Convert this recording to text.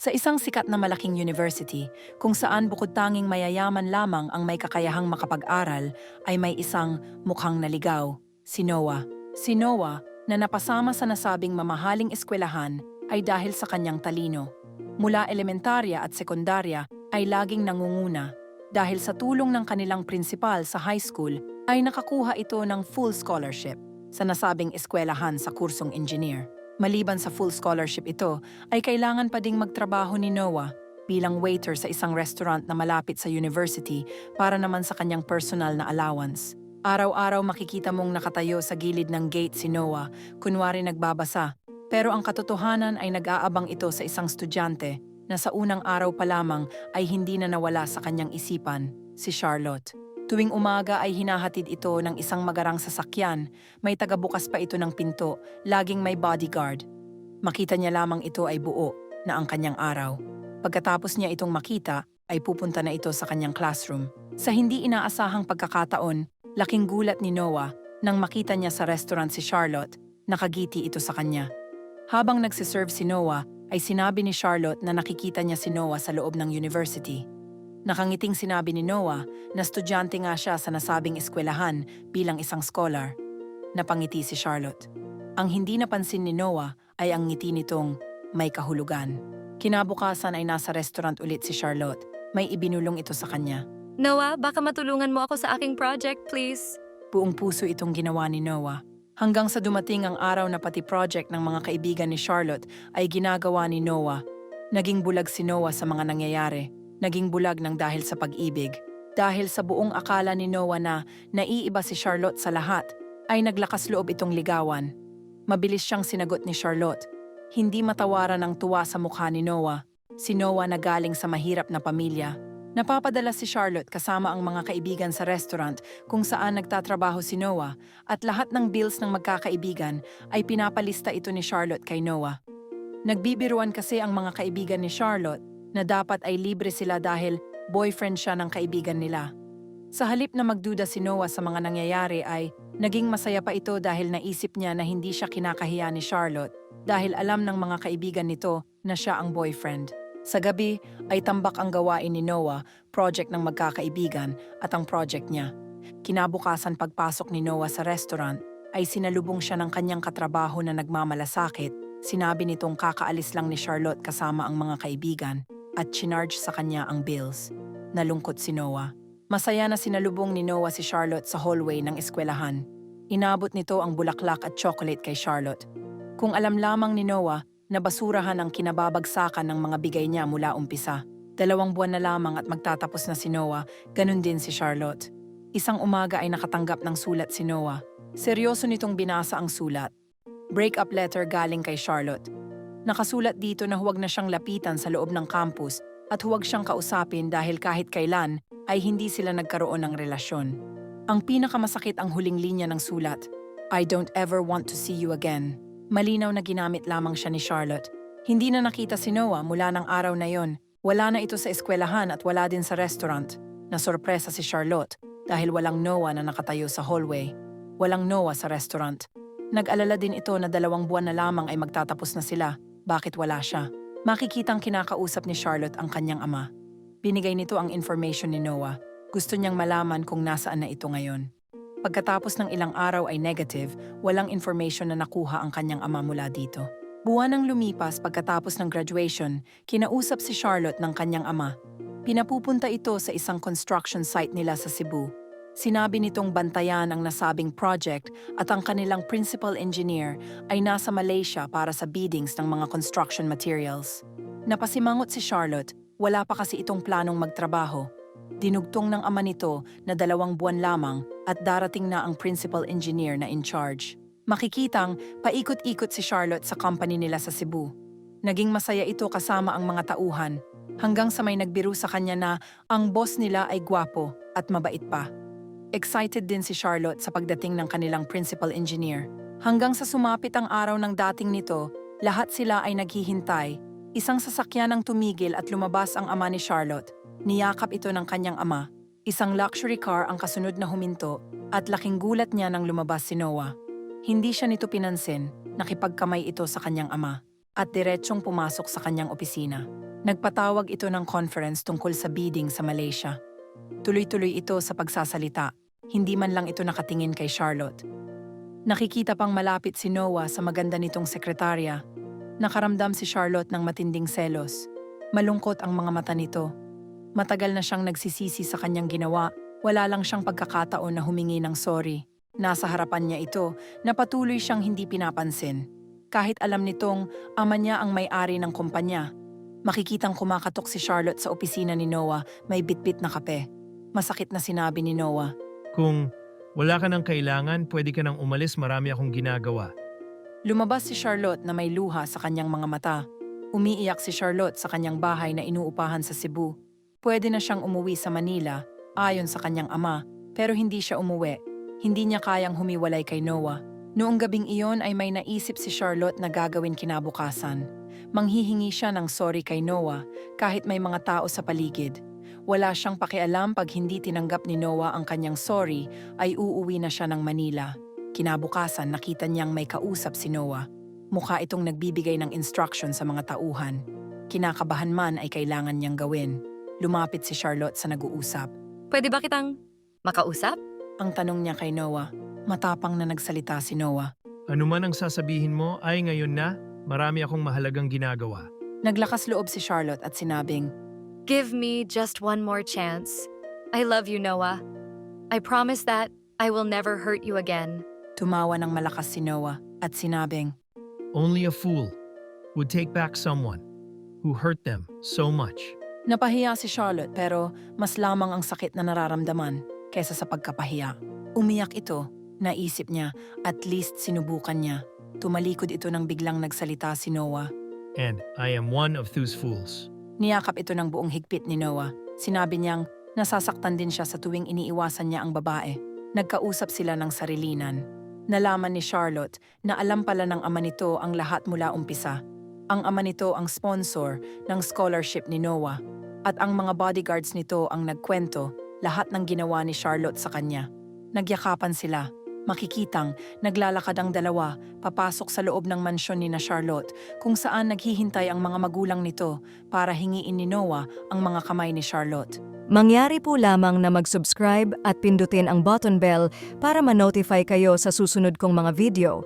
Sa isang sikat na malaking university, kung saan bukod tanging mayayaman lamang ang may kakayahang makapag-aral, ay may isang mukhang naligaw, si Noah. Si Noah, na napasama sa nasabing mamahaling eskwelahan, ay dahil sa kanyang talino. Mula elementarya at sekundarya ay laging nangunguna. Dahil sa tulong ng kanilang prinsipal sa high school, ay nakakuha ito ng full scholarship sa nasabing eskwelahan sa kursong engineer. Maliban sa full scholarship ito, ay kailangan pa ding magtrabaho ni Noah bilang waiter sa isang restaurant na malapit sa university para naman sa kanyang personal na allowance. Araw-araw makikita mong nakatayo sa gilid ng gate si Noah, kunwari nagbabasa. Pero ang katotohanan ay nag-aabang ito sa isang estudyante na sa unang araw pa lamang ay hindi na nawala sa kanyang isipan, si Charlotte. Tuwing umaga ay hinahatid ito ng isang magarang sasakyan, may tagabukas pa ito ng pinto, laging may bodyguard. Makita niya lamang ito ay buo na ang kanyang araw. Pagkatapos niya itong makita, ay pupunta na ito sa kanyang classroom. Sa hindi inaasahang pagkakataon, laking gulat ni Noah nang makita niya sa restaurant si Charlotte, nakagiti ito sa kanya. Habang nagsiserve si Noah, ay sinabi ni Charlotte na nakikita niya si Noah sa loob ng university. Nakangiting sinabi ni Noah na estudyante nga siya sa nasabing eskwelahan bilang isang scholar. Napangiti si Charlotte. Ang hindi napansin ni Noah ay ang ngiti nitong may kahulugan. Kinabukasan ay nasa restaurant ulit si Charlotte. May ibinulong ito sa kanya. Noah, baka matulungan mo ako sa aking project, please. Buong puso itong ginawa ni Noah. Hanggang sa dumating ang araw na pati project ng mga kaibigan ni Charlotte ay ginagawa ni Noah. Naging bulag si Noah sa mga nangyayari. Naging bulag ng dahil sa pag-ibig. Dahil sa buong akala ni Noah na naiiba si Charlotte sa lahat, ay naglakas loob itong ligawan. Mabilis siyang sinagot ni Charlotte. Hindi matawaran ang tuwa sa mukha ni Noah. Si Noah na galing sa mahirap na pamilya. Napapadala si Charlotte kasama ang mga kaibigan sa restaurant kung saan nagtatrabaho si Noah at lahat ng bills ng magkakaibigan ay pinapalista ito ni Charlotte kay Noah. Nagbibiruan kasi ang mga kaibigan ni Charlotte na dapat ay libre sila dahil boyfriend siya ng kaibigan nila. Sa halip na magduda si Noah sa mga nangyayari ay naging masaya pa ito dahil naisip niya na hindi siya kinakahiya ni Charlotte dahil alam ng mga kaibigan nito na siya ang boyfriend. Sa gabi ay tambak ang gawain ni Noah, project ng magkakaibigan at ang project niya. Kinabukasan pagpasok ni Noah sa restaurant ay sinalubong siya ng kanyang katrabaho na nagmamalasakit. Sinabi nitong kakaalis lang ni Charlotte kasama ang mga kaibigan at chinarge sa kanya ang bills. Nalungkot si Noah. Masaya na sinalubong ni Noah si Charlotte sa hallway ng eskwelahan. Inabot nito ang bulaklak at chocolate kay Charlotte. Kung alam lamang ni Noah na basurahan ang kinababagsakan ng mga bigay niya mula umpisa. 2 buwan na lamang at magtatapos na si Noah, ganun din si Charlotte. Isang umaga ay nakatanggap ng sulat si Noah. Seryoso nitong binasa ang sulat. Breakup letter galing kay Charlotte. Nakasulat dito na huwag na siyang lapitan sa loob ng campus at huwag siyang kausapin dahil kahit kailan ay hindi sila nagkaroon ng relasyon. Ang pinakamasakit ang huling linya ng sulat, I don't ever want to see you again. Malinaw na ginamit lamang siya ni Charlotte. Hindi na nakita si Noah mula ng araw na yon. Wala na ito sa eskwelahan at wala din sa restaurant. Nasorpresa si Charlotte dahil walang Noah na nakatayo sa hallway. Walang Noah sa restaurant. Nag-alala din ito na 2 buwan na lamang ay magtatapos na sila. Bakit wala siya? Makikitang kinakausap ni Charlotte ang kanyang ama. Binigay nito ang information ni Noah. Gusto niyang malaman kung nasaan na ito ngayon. Pagkatapos ng ilang araw ay negative, walang information na nakuha ang kanyang ama mula dito. Buwan ang lumipas pagkatapos ng graduation, kinausap si Charlotte ng kanyang ama. Pinapupunta ito sa isang construction site nila sa Cebu. Sinabi nitong bantayan ang nasabing project at ang kanilang principal engineer ay nasa Malaysia para sa biddings ng mga construction materials. Napasimangot si Charlotte, wala pa kasi itong planong magtrabaho. Dinugtong ng ama nito na 2 buwan lamang at darating na ang principal engineer na in charge. Makikitang paikot-ikot si Charlotte sa company nila sa Cebu. Naging masaya ito kasama ang mga tauhan hanggang sa may nagbiru sa kanya na ang boss nila ay gwapo at mabait pa. Excited din si Charlotte sa pagdating ng kanilang principal engineer. Hanggang sa sumapit ang araw ng dating nito, lahat sila ay naghihintay. Isang sasakyan ang tumigil at lumabas ang ama ni Charlotte. Niyakap ito ng kanyang ama. Isang luxury car ang kasunod na huminto at laking gulat niya nang lumabas si Noah. Hindi siya nito pinansin, nakipagkamay ito sa kanyang ama. at diretsong pumasok sa kanyang opisina. Nagpatawag ito ng conference tungkol sa bidding sa Malaysia. Tuloy-tuloy ito sa pagsasalita, hindi man lang ito nakatingin kay Charlotte. Nakikita pang malapit si Noah sa maganda nitong sekretarya. Nakaramdam si Charlotte ng matinding selos. Malungkot ang mga mata nito. Matagal na siyang nagsisisi sa kanyang ginawa, wala lang siyang pagkakataon na humingi ng sorry. Nasa harapan niya ito na patuloy siyang hindi pinapansin. Kahit alam nitong ama niya ang may-ari ng kumpanya. Makikitang kumakatok si Charlotte sa opisina ni Noah, may bitbit na kape. Masakit na sinabi ni Noah. Kung wala ka ng kailangan, pwede ka nang umalis, marami akong ginagawa. Lumabas si Charlotte na may luha sa kanyang mga mata. Umiiyak si Charlotte sa kanyang bahay na inuupahan sa Cebu. Pwede na siyang umuwi sa Manila, ayon sa kanyang ama, pero hindi siya umuwi. Hindi niya kayang humiwalay kay Noah. Noong gabing iyon ay may naisip si Charlotte na gagawin kinabukasan. Manghihingi siya ng sorry kay Noah kahit may mga tao sa paligid. Wala siyang pakialam pag hindi tinanggap ni Noah ang kanyang sorry ay uuwi na siya ng Manila. Kinabukasan nakita niyang may kausap si Noah. Mukha itong nagbibigay ng instruction sa mga tauhan. Kinakabahan man ay kailangan niyang gawin. Lumapit si Charlotte sa nag-uusap. Pwede ba kitang makausap? Ang tanong niya kay Noah. Matapang na nagsalita si Noah. Ano man ang sasabihin mo, ay ngayon na, marami akong mahalagang ginagawa. Naglakas loob si Charlotte at sinabing, Give me just one more chance. I love you, Noah. I promise that I will never hurt you again. tumawa ng malakas si Noah at sinabing, Only a fool would take back someone who hurt them so much. napahiya si Charlotte pero mas lamang ang sakit na nararamdaman kaysa sa pagkapahiya. Umiyak ito, naisip niya, at least sinubukan niya. Tumalikod ito nang biglang nagsalita si Noah. And I am one of those fools. Niyakap ito ng buong higpit ni Noah. Sinabi niyang nasasaktan din siya sa tuwing iniiwasan niya ang babae. Nagkausap sila ng sarilinan. Nalaman ni Charlotte na alam pala ng ama nito ang lahat mula umpisa. Ang ama nito ang sponsor ng scholarship ni Noah. At ang mga bodyguards nito ang nagkwento lahat ng ginawa ni Charlotte sa kanya. Nagyakapan sila. Makikitang naglalakad ang dalawa papasok sa loob ng mansyon ni na Charlotte kung saan naghihintay ang mga magulang nito para hingiin ni Noah ang mga kamay ni Charlotte. Mangyari po lamang na mag-subscribe at pindutin ang button bell para ma-notify kayo sa susunod kong mga video.